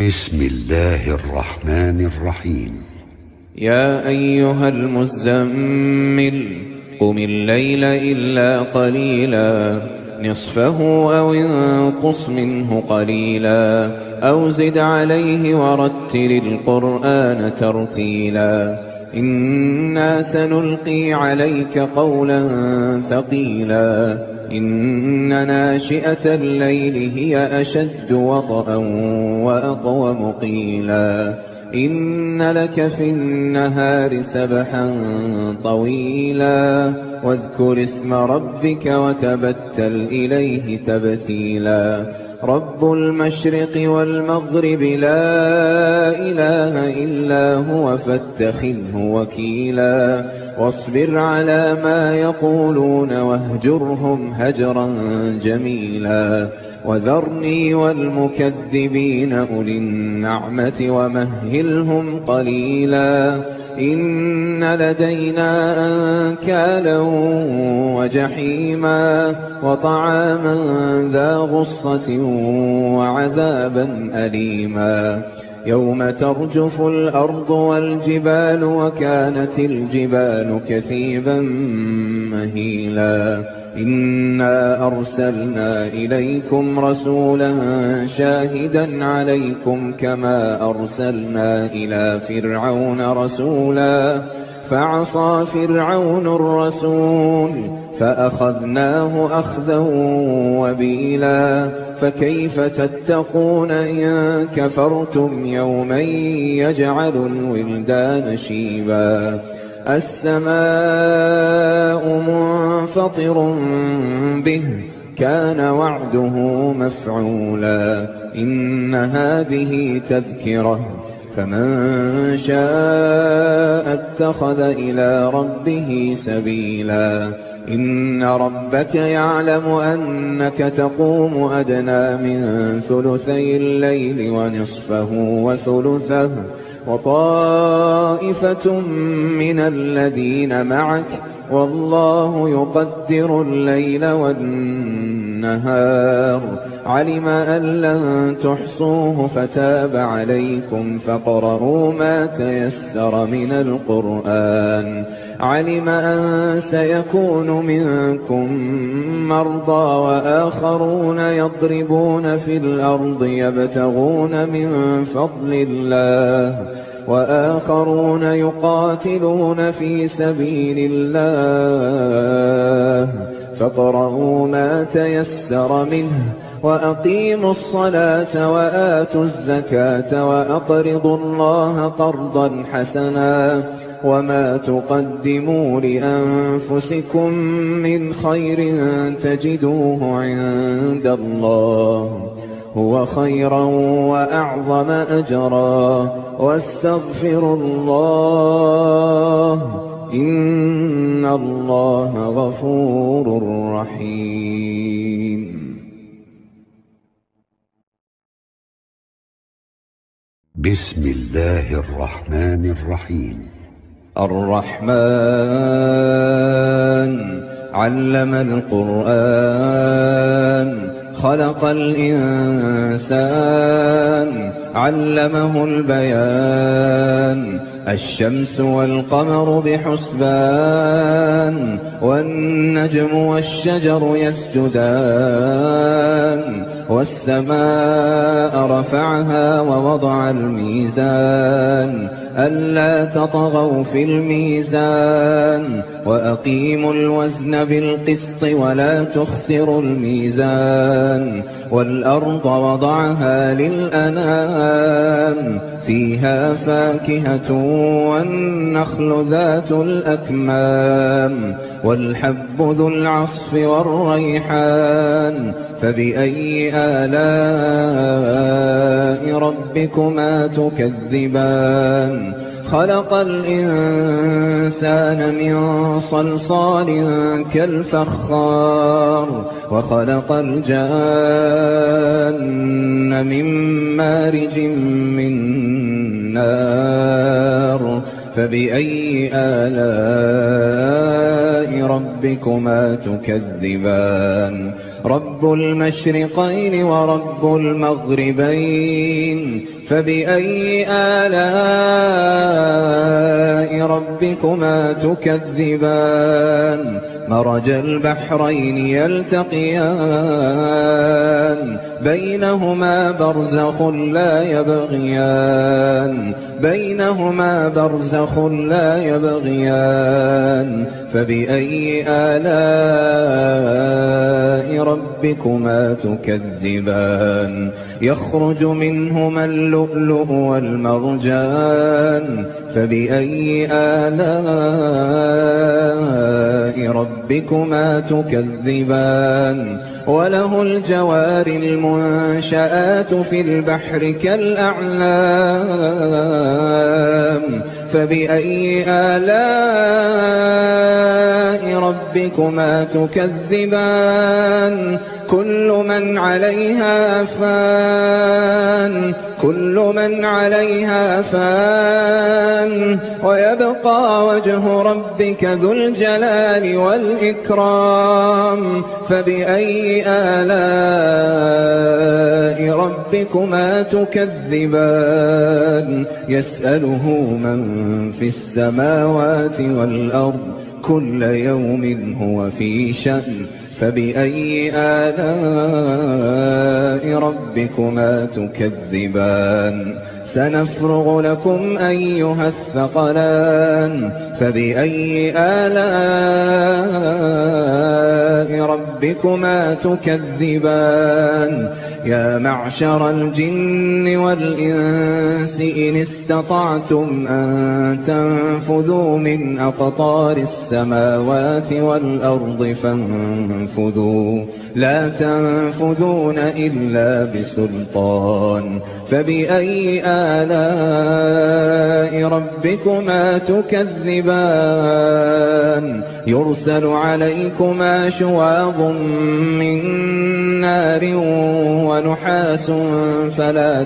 بسم الله الرحمن الرحيم. يا أيها المزمل قم الليل إلا قليلا نصفه أو انقص منه قليلا أو زد عليه ورتل القرآن ترتيلا إنا سنلقي عليك قولا ثقيلا إن ناشئة الليل هي أشد وطئا وأقوم قيلا إن لك في النهار سبحا طويلا واذكر اسم ربك وتبتل إليه تبتيلا رب المشرق والمغرب لا إله إلا هو فاتخذه وكيلا واصبر على ما يقولون واهجرهم هجرا جميلا وذرني والمكذبين أولي النعمة ومهلهم قليلا إن لدينا أنكالا وجحيما وطعاما ذا غصة وعذابا أليما يوم ترجف الأرض والجبال وكانت الجبال كثيبا مهيلا إنا أرسلنا إليكم رسولا شاهدا عليكم كما أرسلنا إلى فرعون رسولا فعصى فرعون الرسول فأخذناه أخذا وبيلا فكيف تتقون إن كفرتم يوما يجعل الولدان شيبا السماء منفطر به كان وعده مفعولا إن هذه تذكرة فمن شاء اتخذ إلى ربه سبيلا إن ربك يعلم أنك تقوم أدنى من ثلثي الليل ونصفه وثلثه وطائفة من الذين معك والله يقدر الليل والنهار علم أن لن تحصوه فتاب عليكم فاقرؤوا ما تيسر من القرآن علم أن سيكون منكم مرضى وآخرون يضربون في الأرض يبتغون من فضل الله وآخرون يقاتلون في سبيل الله فاقرؤوا ما تيسر منه وأقيموا الصلاة وآتوا الزكاة وأقرضوا الله قرضا حسنا وما تقدموا لأنفسكم من خير تجدوه عند الله هو خيرا وأعظم أجرا واستغفروا الله إن الله غفور رحيم. بسم الله الرحمن الرحيم. الرحمن علم القرآن خلق الإنسان علمه البيان الشمس والقمر بحسبان والنجم والشجر يسجدان والسماء رفعها ووضع الميزان ألا تطغوا في الميزان وأقيموا الوزن بالقسط ولا تخسروا الميزان والأرض وضعها للأنام فيها فاكهة والنخل ذات الأكمام والحب ذو العصف والريحان فبأي آلاء ربكما تكذبان خلق الإنسان من صلصال كالفخار وخلق الجان من مارج من نار فبأي آلاء ربكما تكذبان رب المشرقين ورب المغربين فبأي آلاء ربكما تكذبان مرج البحرين يلتقيان بينهما برزخ لا يبغيان فبأي آلاء ربكما تكذبان يخرج منهما اللؤلؤ والمرجان فبأي آلاء ربكما تكذبان وله الجوار المنشآت في البحر كالأعلام فبأي آلاء ربكما تكذبان كل من عليها فان ويبقى وجه ربك ذو الجلال والإكرام فبأي آلاء ربكما تكذبان يسأله من في السماوات والأرض كل يوم هو في شأن فبأي آلاء ربكما تكذبان سنفرغ لكم أيها الثقلان فبأي آلاء ربكما تكذبان يا معشر الجن والإنس إن استطعتم أن تنفذوا من أقطار السماوات والأرض فانفذوا لا تنفذون إلا بسلطان فبأي آلاء ربكما تكذبان يرسل عليكما شواظ من نار ونحاس فلا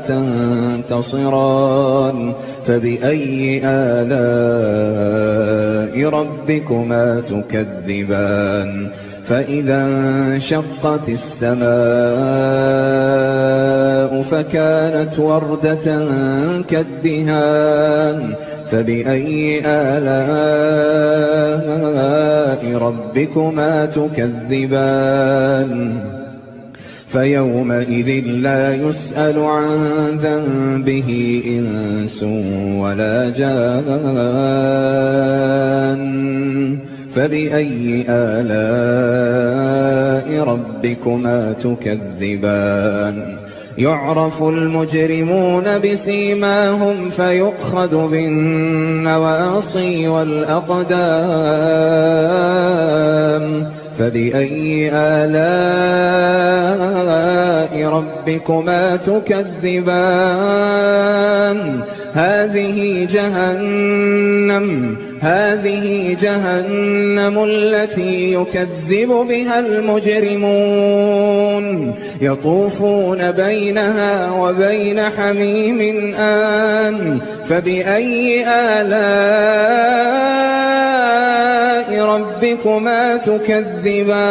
تنتصران فبأي آلاء ربكما تكذبان فإذا انشقت السماء فكانت وردة كالدهان فبأي آلاء ربكما تكذبان فيومئذ لا يسأل عن ذنبه إنس ولا جان فبأي آلاء ربكما تكذبان يعرف المجرمون بسيماهم فيؤخذ بالنواصي والأقدام فبأي آلاء ربكما تكذبان هذه جهنم التي يكذب بها المجرمون يطوفون بينها وبين حميم آن فبأي آلاء ربكما تكذبان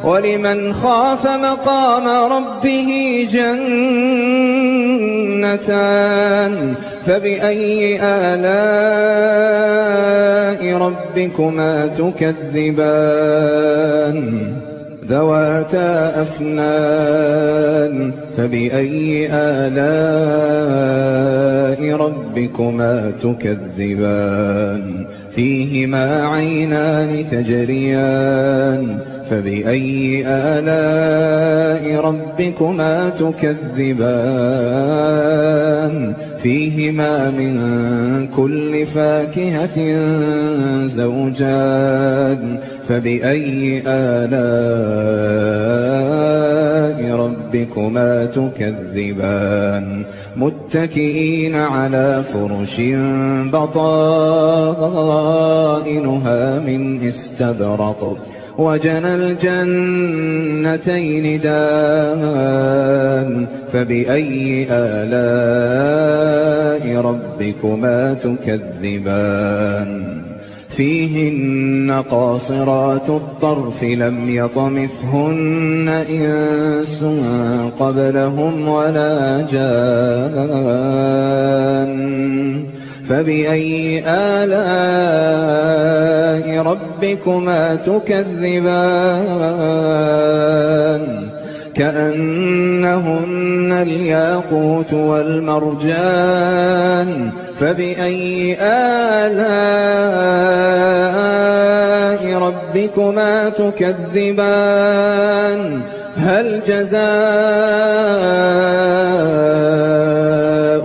ولمن خاف مقام ربه جنتان فبأي آلاء ربكما تكذبان ذواتا أفنان فبأي آلاء ربكما تكذبان فيهما عينان تجريان فبأي آلاء ربكما تكذبان فيهما من كل فاكهة زوجان فبأي آلاء ربكما تكذبان متكئين على فرش بطائنها من استبرق وجنى الجنتين دان فبأي آلاء ربكما تكذبان فيهن قاصرات الطرف لم يطمثهن إنس قبلهم ولا جان فبأي آلاء ربكما تكذبان كأنهن الياقوت والمرجان فبأي آلاء ربكما تكذبان هل جزاء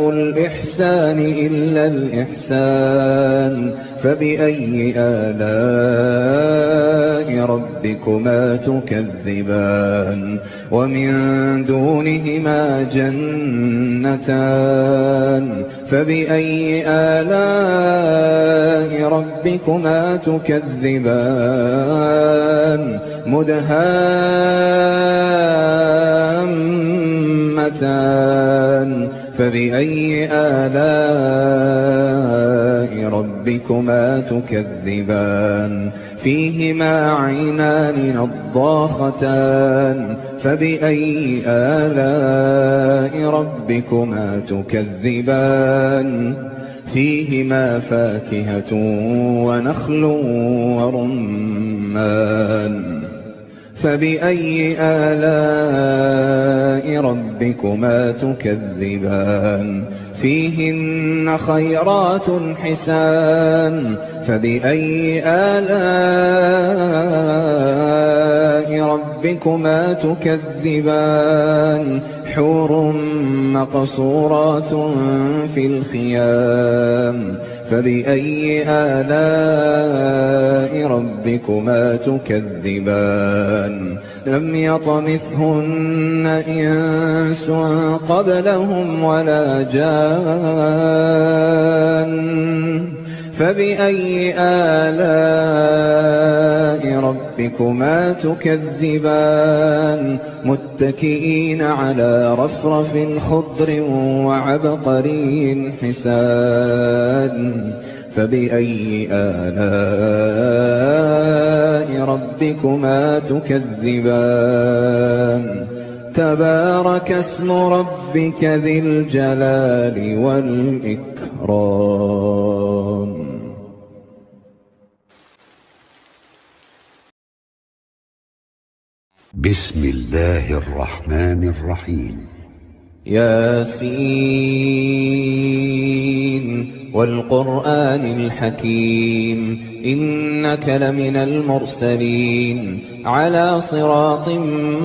الإحسان إلا الإحسان فبأي آلاء ربكما تكذبان ومن دونهما جنتان فبأي آلاء ربكما تكذبان مدهامتان فبأي آلاء ربكما تكذبان فيهما عينان نضاختان فبأي آلاء ربكما تكذبان فيهما فاكهة ونخل ورمان فبأي آلاء ربكما تكذبان فيهن خيرات حسان فبأي آلاء ربكما تكذبان حور مقصورات في الخيام فبأي آلاء ربكما تكذبان لم يطمثهن إنس قبلهم ولا جان فبأي آلاء ربكما تكذبان متكئين على رفرف خضر وعبقري حسان فبأي آلاء ربكما تكذبان تبارك اسم ربك ذي الجلال والإكرام. بسم الله الرحمن الرحيم. ياسين والقرآن الحكيم إنك لمن المرسلين على صراط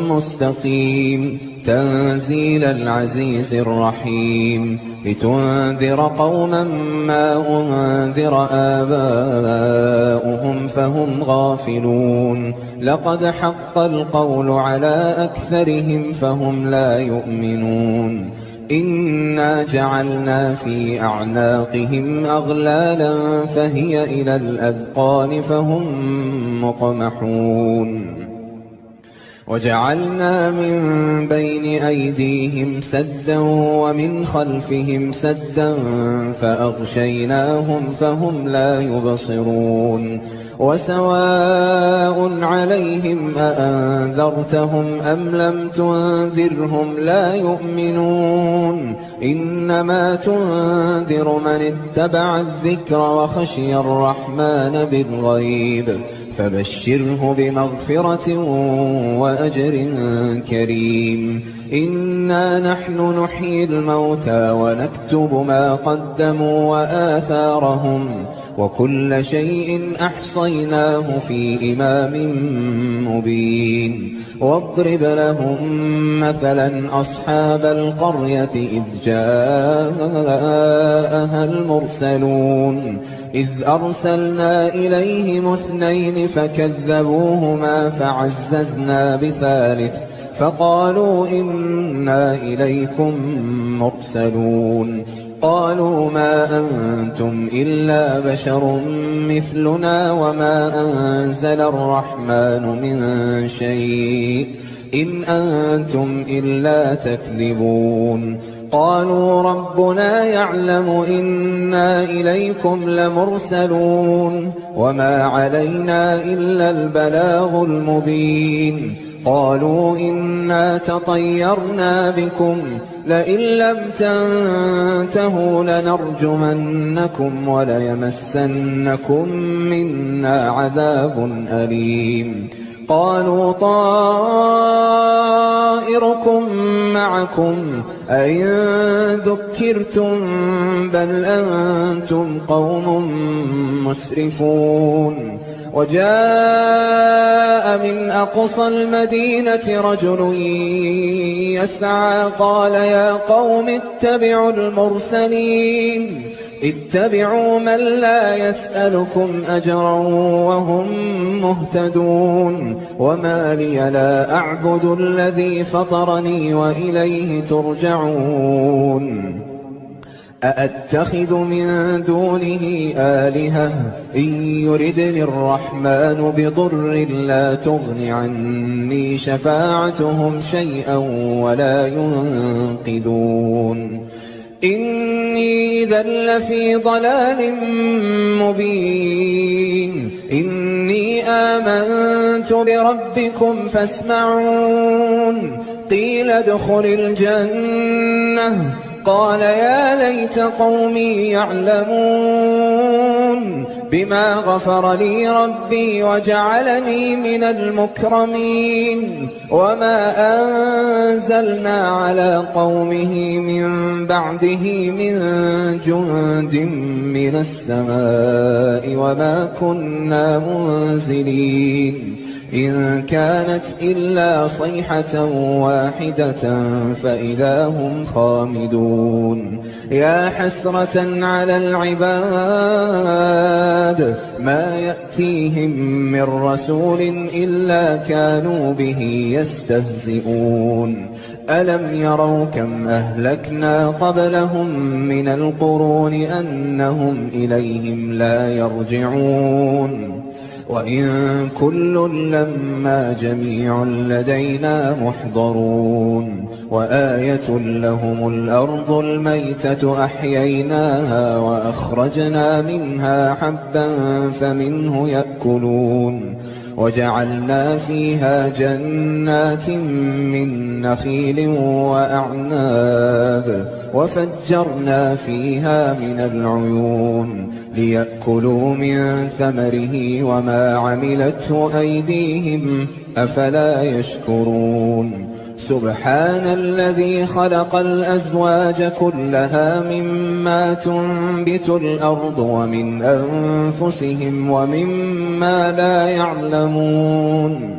مستقيم تنزيل العزيز الرحيم لتنذر قوما ما أنذر آباؤهم فهم غافلون لقد حق القول على أكثرهم فهم لا يؤمنون إنا جعلنا في أعناقهم أغلالا فهي إلى الأذقان فهم مقمحون وجعلنا من بين أيديهم سدا ومن خلفهم سدا فأغشيناهم فهم لا يبصرون وسواء عليهم أأنذرتهم أم لم تنذرهم لا يؤمنون إنما تنذر من اتبع الذكر وخشي الرحمن بالغيب فبشره بمغفرة وأجر كريم إنا نحن نحيي الموتى ونكتب ما قدموا وآثارهم وكل شيء أحصيناه في إمام مبين واضرب لهم مثلا أصحاب القرية إذ جاءها المرسلون إذ أرسلنا إليهم اثنين فكذبوهما فعززنا بثالث فقالوا إنا إليكم مرسلون قالوا ما أنتم إلا بشر مثلنا وما أنزل الرحمن من شيء إن أنتم إلا تكذبون قالوا ربنا يعلم إنا إليكم لمرسلون وما علينا إلا البلاغ المبين قالوا إنا تطيرنا بكم لئن لم تنتهوا لنرجمنكم وليمسنكم منا عذاب أليم قالوا طائركم معكم أئن ذكرتم بل أنتم قوم مسرفون وجاء من أقصى المدينة رجل يسعى قال يا قوم اتبعوا المرسلين اتبعوا من لا يسألكم أجرا وهم مهتدون وما لي لا أعبد الذي فطرني وإليه ترجعون أأتخذ من دونه آلهة إن يردني الرحمن بضر لا تغن عني شفاعتهم شيئا ولا ينقذون إني إذا لفي ضلال مبين إني آمنت بربكم فاسمعون قيل ادخل الجنة قال يا ليت قومي يعلمون بما غفر لي ربي وجعلني من المكرمين وما أنزلنا على قومه من بعده من جند من السماء وما كنا منزلين إن كانت إلا صيحة واحدة فإذا هم خامدون يا حسرة على العباد ما يأتيهم من رسول إلا كانوا به يستهزئون ألم يروا كم أهلكنا قبلهم من القرون أنهم إليهم لا يرجعون وإن كل لما جميع لدينا محضرون وآية لهم الأرض الميتة أحييناها وأخرجنا منها حبا فمنه يأكلون وجعلنا فيها جنات من نخيل وأعناب وفجرنا فيها من العيون ليأكلوا من ثمره وما عملته أيديهم أفلا يشكرون سبحان الذي خلق الأزواج كلها مما تنبت الأرض ومن أنفسهم ومما لا يعلمون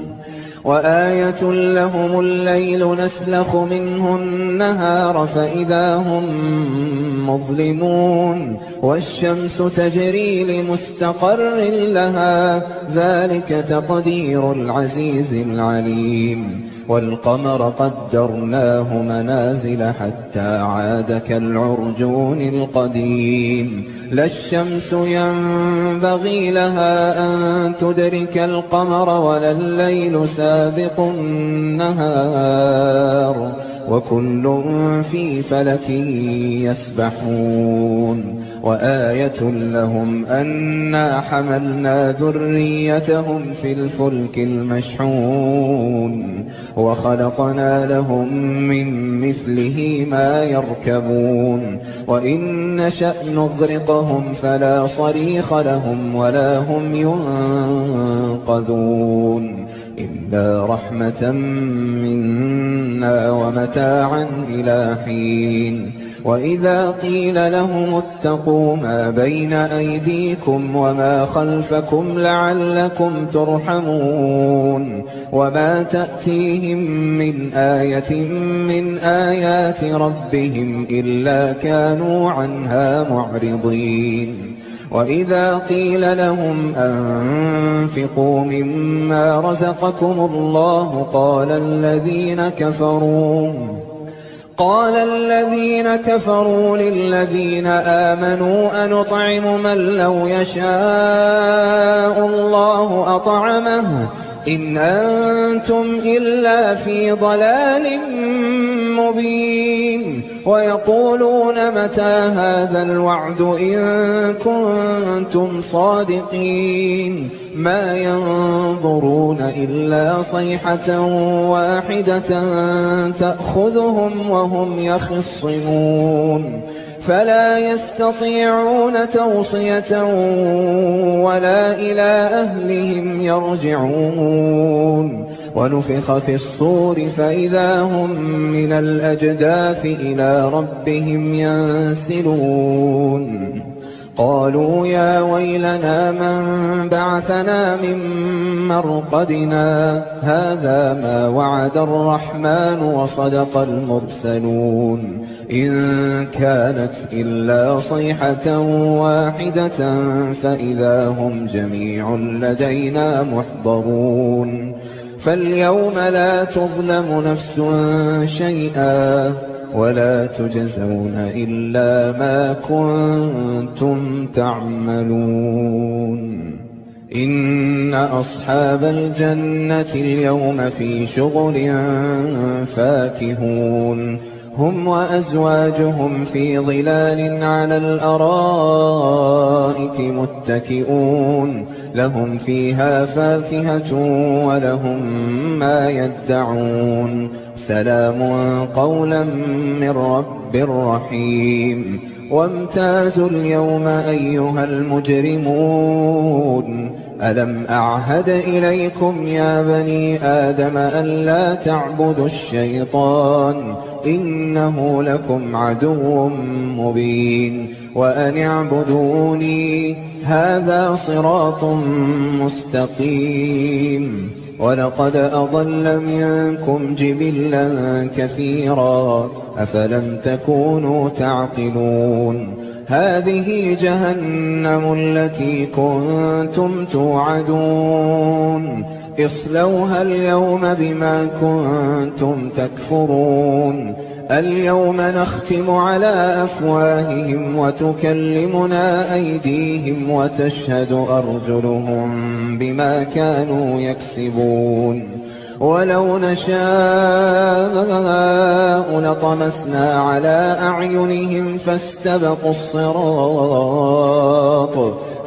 وآية لهم الليل نسلخ منه النهار فإذا هم مظلمون والشمس تجري لمستقر لها ذلك تقدير العزيز العليم والقمر قدرناه منازل حتى عاد كالعرجون القديم لا الشمس ينبغي لها أن تدرك القمر ولا الليل سابق النهار وكل في فلك يسبحون وآية لهم أنا حملنا ذريتهم في الفلك المشحون وخلقنا لهم من مثله ما يركبون وإن نشأ نغرقهم فلا صريخ لهم ولا هم ينقذون إلا رحمة منا ومتاعا إلى حين وإذا قيل لهم اتقوا ما بين أيديكم وما خلفكم لعلكم ترحمون وما تأتيهم من آية من آيات ربهم إلا كانوا عنها معرضين وإذا قيل لهم أنفقوا مما رزقكم الله قال الذين كفروا للذين آمنوا أنطعم من لو يشاء الله أطعمه إن أنتم إلا في ضلال مبين ويقولون متى هذا الوعد إن كنتم صادقين ما ينظرون إلا صيحة واحدة تأخذهم وهم يخصمون فلا يستطيعون توصية ولا إلى أهلهم يرجعون ونفخ في الصور فإذا هم من الأجداث إلى ربهم ينسلون قالوا يا ويلنا من بعثنا من مرقدنا هذا ما وعد الرحمن وصدق المرسلون إن كانت إلا صيحة واحدة فإذا هم جميع لدينا محضرون فاليوم لا تظلم نفس شيئا ولا تجزون إلا ما كنتم تعملون إن أصحاب الجنة اليوم في شغل فاكهون هم وأزواجهم في ظلال على الأرائك متكئون لهم فيها فاكهة ولهم ما يدعون سلام قولا من رب رحيم وامتازوا اليوم أيها المجرمون ألم أعهد إليكم يا بني آدم ألا تعبدوا الشيطان إنه لكم عدو مبين وأن اعبدوني هذا صراط مستقيم ولقد أضل منكم جبلا كثيرا أفلم تكونوا تعقلون هذه جهنم التي كنتم توعدون اصلوها اليوم بما كنتم تكفرون اليوم نختم على أفواههم وتكلمنا أيديهم وتشهد أرجلهم بما كانوا يكسبون ولو نشاء لطمسنا على أعينهم فاستبقوا الصراط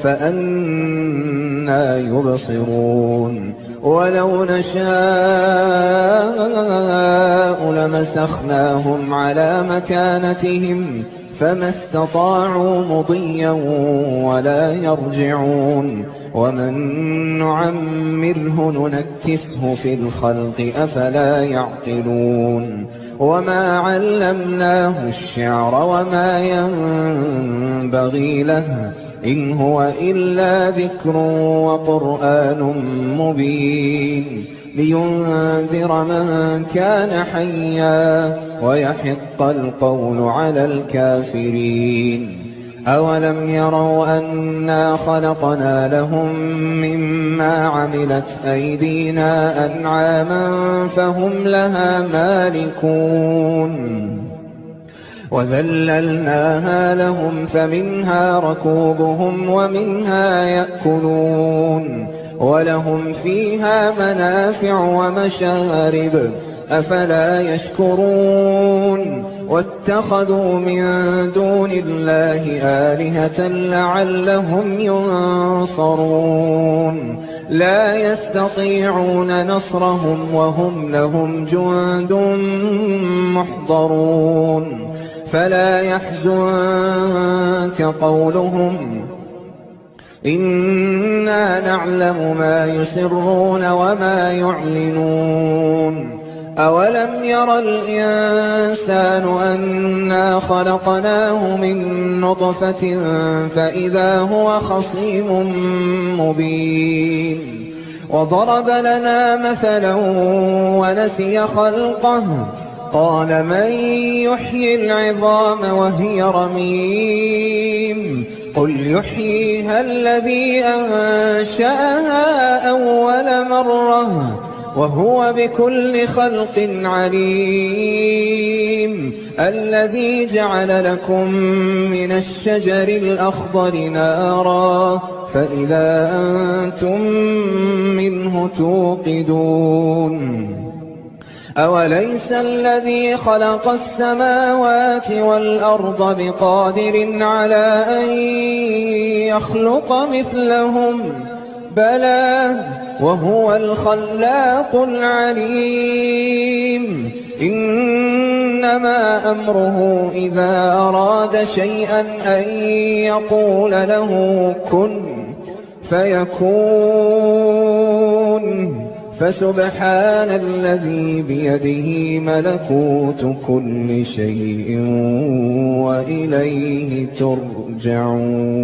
فأنى يبصرون ولو نشاء لمسخناهم على مكانتهم فما استطاعوا مضيا ولا يرجعون ومن نعمره ننكسه في الخلق أفلا يعقلون وما علمناه الشعر وما ينبغي له إن هو إلا ذكر وقرآن مبين لينذر من كان حيا ويحق القول على الكافرين أولم يروا أنا خلقنا لهم مما عملت أيدينا أنعاما فهم لها مالكون وذللناها لهم فمنها ركوبهم ومنها يأكلون ولهم فيها منافع ومشارب أفلا يشكرون واتخذوا من دون الله آلهة لعلهم ينصرون لا يستطيعون نصرهم وهم لهم جند محضرون فلا يحزنك قولهم إنا نعلم ما يسرون وما يعلنون أولم ير الإنسان أنا خلقناه من نطفة فإذا هو خصيم مبين وضرب لنا مثلا ونسي خلقه قال من يحيي العظام وهي رميم قل يحييها الذي أنشأها أول مرة وهو بكل خلق عليم الذي جعل لكم من الشجر الأخضر نارا فإذا أنتم منه توقدون أوليس الذي خلق السماوات والأرض بقادر على أن يخلق مثلهم بلى وهو الخلاق العليم إنما أمره إذا أراد شيئا أن يقول له كن فيكون فسبحان الذي بيده ملكوت كل شيء وإليه ترجعون